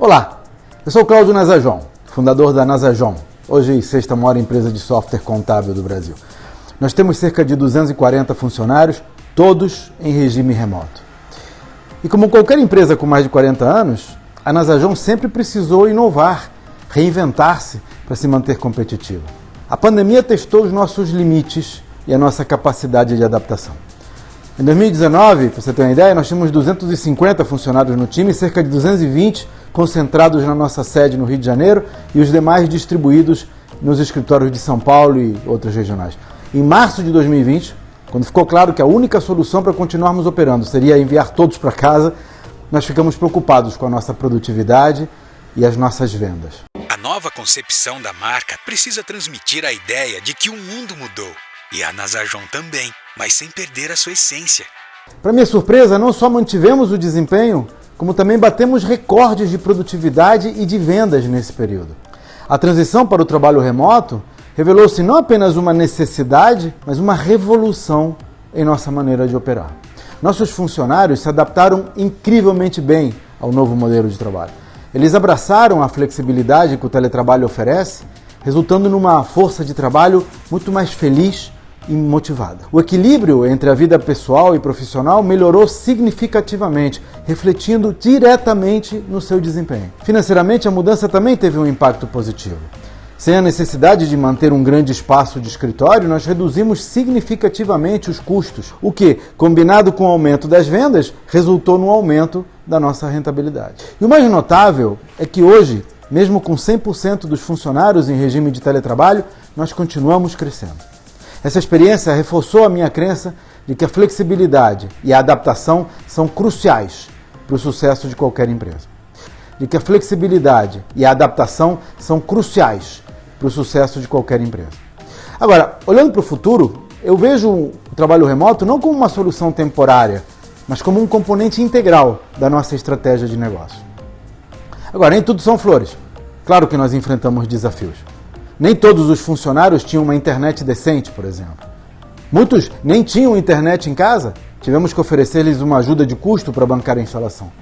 Olá, eu sou o Cláudio Nazajon, fundador da Nazajon, hoje sexta maior empresa de software contábil do Brasil. Nós temos cerca de 240 funcionários, todos em regime remoto. E como qualquer empresa com mais de 40 anos, a Nazajon sempre precisou inovar, reinventar-se para se manter competitiva. A pandemia testou os nossos limites e a nossa capacidade de adaptação. Em 2019, para você ter uma ideia, nós tínhamos 250 funcionários no time, cerca de 220 concentrados na nossa sede no Rio de Janeiro e os demais distribuídos nos escritórios de São Paulo e outras regionais. Em março de 2020, quando ficou claro que a única solução para continuarmos operando seria enviar todos para casa, nós ficamos preocupados com a nossa produtividade e as nossas vendas. A nova concepção da marca precisa transmitir a ideia de que o mundo mudou. E a Nazajon também, mas sem perder a sua essência. Para minha surpresa, não só mantivemos o desempenho, como também batemos recordes de produtividade e de vendas nesse período. A transição para o trabalho remoto revelou-se não apenas uma necessidade, mas uma revolução em nossa maneira de operar. Nossos funcionários se adaptaram incrivelmente bem ao novo modelo de trabalho. Eles abraçaram a flexibilidade que o teletrabalho oferece, resultando numa força de trabalho muito mais feliz e motivada. O equilíbrio entre a vida pessoal e profissional melhorou significativamente, refletindo diretamente no seu desempenho. Financeiramente, a mudança também teve um impacto positivo. Sem a necessidade de manter um grande espaço de escritório, nós reduzimos significativamente os custos, o que, combinado com o aumento das vendas, resultou no aumento da nossa rentabilidade. E o mais notável é que hoje, mesmo com 100% dos funcionários em regime de teletrabalho, nós continuamos crescendo. Essa experiência reforçou a minha crença de que a flexibilidade e a adaptação são cruciais para o sucesso de qualquer empresa. De que a flexibilidade e a adaptação são cruciais para o sucesso de qualquer empresa. Agora, olhando para o futuro, eu vejo o trabalho remoto não como uma solução temporária, mas como um componente integral da nossa estratégia de negócio. Agora, nem tudo são flores. Claro que nós enfrentamos desafios. Nem todos os funcionários tinham uma internet decente, por exemplo. Muitos nem tinham internet em casa. Tivemos que oferecer-lhes uma ajuda de custo para bancar a instalação.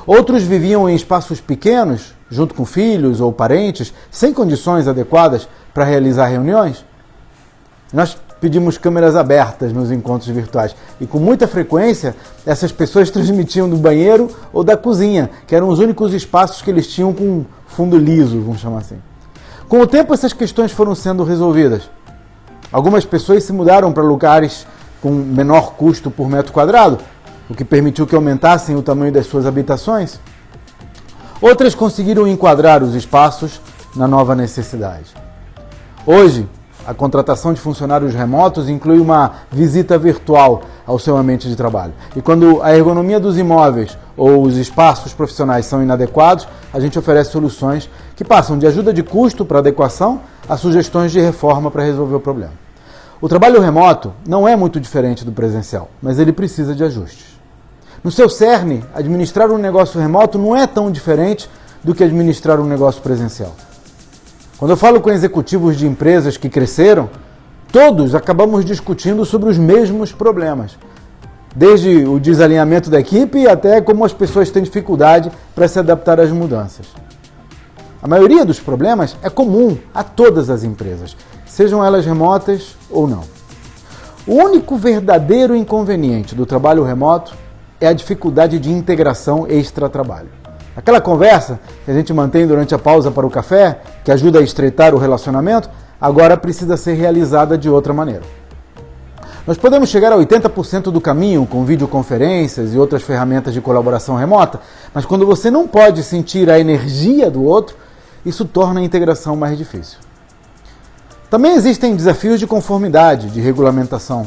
Outros viviam em espaços pequenos, junto com filhos ou parentes, sem condições adequadas para realizar reuniões. Nós pedimos câmeras abertas nos encontros virtuais e com muita frequência essas pessoas transmitiam do banheiro ou da cozinha, que eram os únicos espaços que eles tinham com fundo liso, vamos chamar assim. Com o tempo essas questões foram sendo resolvidas. Algumas pessoas se mudaram para lugares com menor custo por metro quadrado, o que permitiu que aumentassem o tamanho das suas habitações. Outras conseguiram enquadrar os espaços na nova necessidade. Hoje, a contratação de funcionários remotos inclui uma visita virtual ao seu ambiente de trabalho. E quando a ergonomia dos imóveis ou os espaços profissionais são inadequados, a gente oferece soluções que passam de ajuda de custo para adequação a sugestões de reforma para resolver o problema. O trabalho remoto não é muito diferente do presencial, mas ele precisa de ajustes. No seu cerne, administrar um negócio remoto não é tão diferente do que administrar um negócio presencial. Quando eu falo com executivos de empresas que cresceram, todos acabamos discutindo sobre os mesmos problemas. Desde o desalinhamento da equipe até como as pessoas têm dificuldade para se adaptar às mudanças. A maioria dos problemas é comum a todas as empresas, sejam elas remotas ou não. O único verdadeiro inconveniente do trabalho remoto é a dificuldade de integração extra-trabalho. Aquela conversa que a gente mantém durante a pausa para o café, que ajuda a estreitar o relacionamento, agora precisa ser realizada de outra maneira. Nós podemos chegar a 80% do caminho com videoconferências e outras ferramentas de colaboração remota, mas quando você não pode sentir a energia do outro, isso torna a integração mais difícil. Também existem desafios de conformidade, de regulamentação.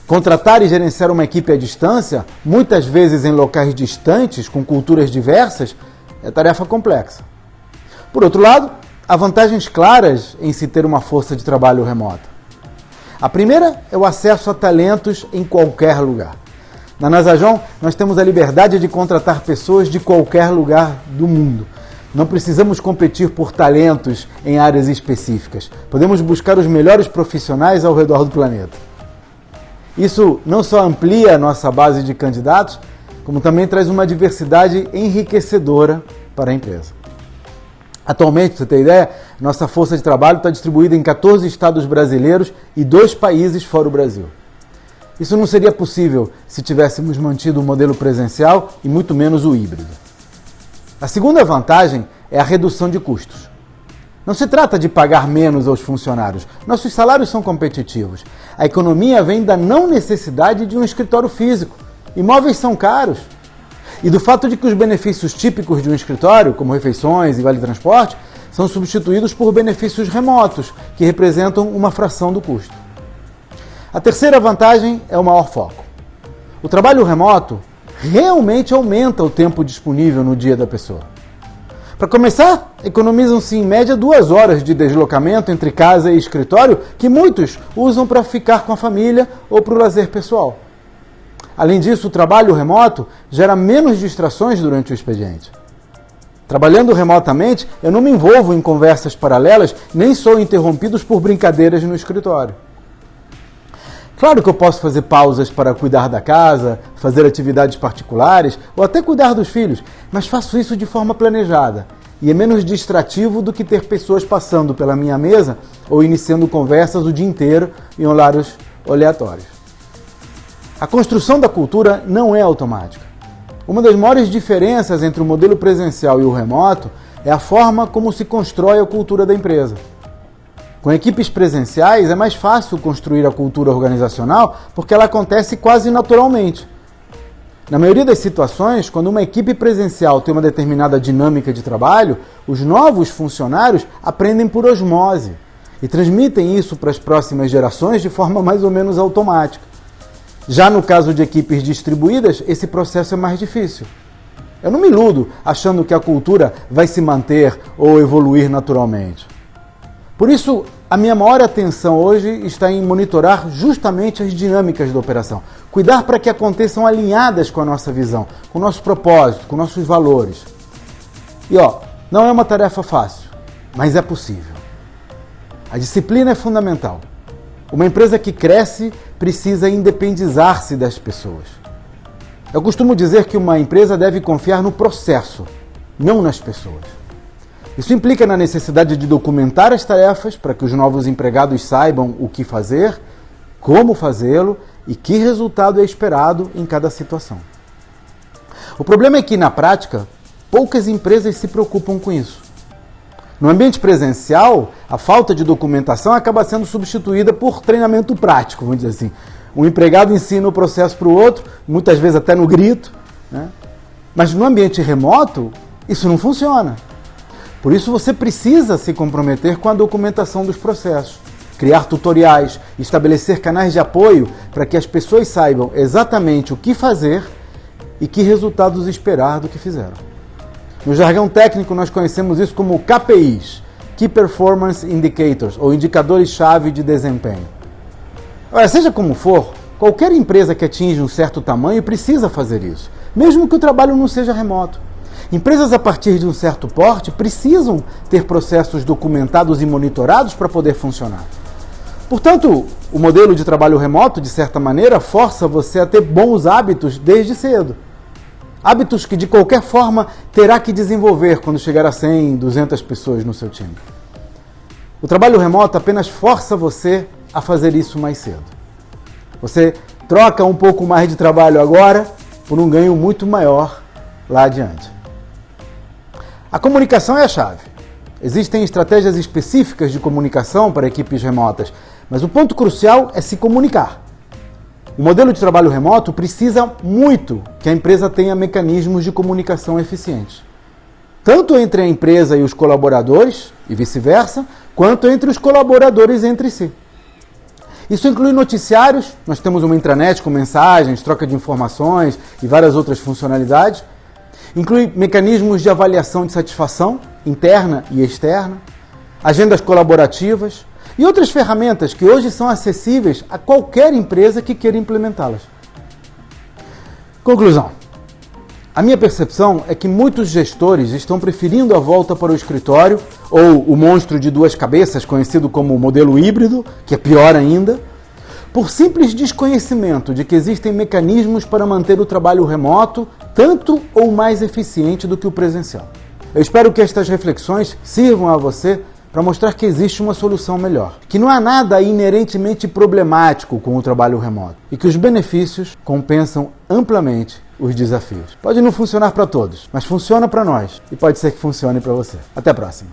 Contratar e gerenciar uma equipe à distância, muitas vezes em locais distantes, com culturas diversas, é tarefa complexa. Por outro lado, há vantagens claras em se ter uma força de trabalho remota. A primeira é o acesso a talentos em qualquer lugar. Na Nazajon, nós temos a liberdade de contratar pessoas de qualquer lugar do mundo. Não precisamos competir por talentos em áreas específicas. Podemos buscar os melhores profissionais ao redor do planeta. Isso não só amplia a nossa base de candidatos, como também traz uma diversidade enriquecedora para a empresa. Atualmente, para você ter ideia, nossa força de trabalho está distribuída em 14 estados brasileiros e 2 países fora o Brasil. Isso não seria possível se tivéssemos mantido o modelo presencial e muito menos o híbrido. A segunda vantagem é a redução de custos. Não se trata de pagar menos aos funcionários. Nossos salários são competitivos. A economia vem da não necessidade de um escritório físico. Imóveis são caros. E do fato de que os benefícios típicos de um escritório, como refeições e vale-transporte, são substituídos por benefícios remotos, que representam uma fração do custo. A terceira vantagem é o maior foco. O trabalho remoto realmente aumenta o tempo disponível no dia da pessoa. Para começar, economizam-se em média 2 horas de deslocamento entre casa e escritório, que muitos usam para ficar com a família ou para o lazer pessoal. Além disso, o trabalho remoto gera menos distrações durante o expediente. Trabalhando remotamente, eu não me envolvo em conversas paralelas, nem sou interrompido por brincadeiras no escritório. Claro que eu posso fazer pausas para cuidar da casa, fazer atividades particulares ou até cuidar dos filhos, mas faço isso de forma planejada e é menos distrativo do que ter pessoas passando pela minha mesa ou iniciando conversas o dia inteiro em horários aleatórios. A construção da cultura não é automática. Uma das maiores diferenças entre o modelo presencial e o remoto é a forma como se constrói a cultura da empresa. Com equipes presenciais é mais fácil construir a cultura organizacional porque ela acontece quase naturalmente. Na maioria das situações, quando uma equipe presencial tem uma determinada dinâmica de trabalho, os novos funcionários aprendem por osmose e transmitem isso para as próximas gerações de forma mais ou menos automática. Já no caso de equipes distribuídas, esse processo é mais difícil. Eu não me iludo achando que a cultura vai se manter ou evoluir naturalmente. Por isso, a minha maior atenção hoje está em monitorar justamente as dinâmicas da operação. Cuidar para que aconteçam alinhadas com a nossa visão, com o nosso propósito, com nossos valores. E não é uma tarefa fácil, mas é possível. A disciplina é fundamental. Uma empresa que cresce precisa independizar-se das pessoas. Eu costumo dizer que uma empresa deve confiar no processo, não nas pessoas. Isso implica na necessidade de documentar as tarefas para que os novos empregados saibam o que fazer, como fazê-lo e que resultado é esperado em cada situação. O problema é que, na prática, poucas empresas se preocupam com isso. No ambiente presencial, a falta de documentação acaba sendo substituída por treinamento prático, vamos dizer assim. Um empregado ensina o processo para o outro, muitas vezes até no grito, né? Mas no ambiente remoto, isso não funciona. Por isso você precisa se comprometer com a documentação dos processos, criar tutoriais, estabelecer canais de apoio para que as pessoas saibam exatamente o que fazer e que resultados esperar do que fizeram. No jargão técnico, nós conhecemos isso como KPIs, Key Performance Indicators, ou indicadores-chave de desempenho. Ora, seja como for, qualquer empresa que atinge um certo tamanho precisa fazer isso, mesmo que o trabalho não seja remoto. Empresas a partir de um certo porte precisam ter processos documentados e monitorados para poder funcionar. Portanto, o modelo de trabalho remoto, de certa maneira, força você a ter bons hábitos desde cedo. Hábitos que, de qualquer forma, terá que desenvolver quando chegar a 100, 200 pessoas no seu time. O trabalho remoto apenas força você a fazer isso mais cedo. Você troca um pouco mais de trabalho agora por um ganho muito maior lá adiante. A comunicação é a chave. Existem estratégias específicas de comunicação para equipes remotas, mas o ponto crucial é se comunicar. O modelo de trabalho remoto precisa muito que a empresa tenha mecanismos de comunicação eficientes. Tanto entre a empresa e os colaboradores, e vice-versa, quanto entre os colaboradores entre si. Isso inclui noticiários, nós temos uma intranet com mensagens, troca de informações e várias outras funcionalidades. Inclui mecanismos de avaliação de satisfação, interna e externa, agendas colaborativas, e outras ferramentas que hoje são acessíveis a qualquer empresa que queira implementá-las. Conclusão. A minha percepção é que muitos gestores estão preferindo a volta para o escritório, ou o monstro de duas cabeças, conhecido como modelo híbrido, que é pior ainda, por simples desconhecimento de que existem mecanismos para manter o trabalho remoto tanto ou mais eficiente do que o presencial. Eu espero que estas reflexões sirvam a você para mostrar que existe uma solução melhor, que não há nada inerentemente problemático com o trabalho remoto e que os benefícios compensam amplamente os desafios. Pode não funcionar para todos, mas funciona para nós e pode ser que funcione para você. Até a próxima.